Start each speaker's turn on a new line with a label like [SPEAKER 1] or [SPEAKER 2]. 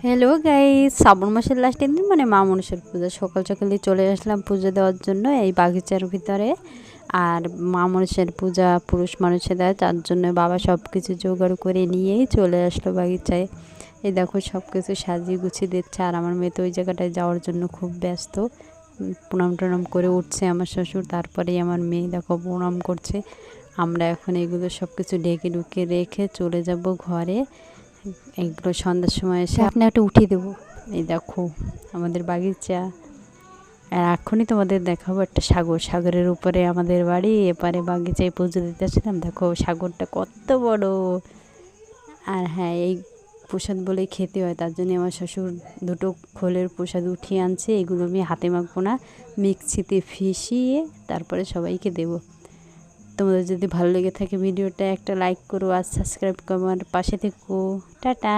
[SPEAKER 1] Hello guys, শ্রাবণ মাসের লাস্টের দিন মানে মা মনসার পূজা। সকাল সকালে চলে আসলাম পুজো দেওয়ার জন্য এই বাগিচার ভিতরে। আর মা মনসার পূজা পুরুষ মানুষে দেয়, তার জন্য বাবা সব কিছু জোগাড় করে নিয়েই চলে আসলো বাগিচায়। এই দেখো সব কিছু সাজিয়ে গুছিয়ে দিচ্ছে। আর আমার মেয়ে তো ওই জায়গাটায় যাওয়ার জন্য খুব ব্যস্ত। প্রণাম টনাম করে উঠছে আমার শ্বশুর, তারপরেই আমার মেয়ে দেখো প্রণাম করছে। আমরা এখন এগুলো সব কিছু ঢেকে ঢুকে রেখে চলে যাব ঘরে। এইগুলো সন্ধ্যার সময় এসে আপনি একটা উঠিয়ে দেবো। এই দেখো আমাদের বাগিচা। আর এখনই তোমাদের দেখাবো একটা সাগর, সাগরের উপরে আমাদের বাড়ি, এপারে বাগিচায় পুজো দিতে আসলাম। দেখো সাগরটা কত বড়। আর হ্যাঁ, এই প্রসাদ বলেই খেতে হয়, তার জন্য আমার শ্বশুর দুটো খোলের প্রসাদ উঠিয়ে আনছে। এগুলো আমি হাতে মাখবো না, মিক্সিতে ফিশিয়ে তারপরে সবাইকে দেবো। তোমাদের যদি ভালো লেগে থাকে ভিডিওটা একটা লাইক করো আর সাবস্ক্রাইব করো, আমার পাশে থেকো। টাটা।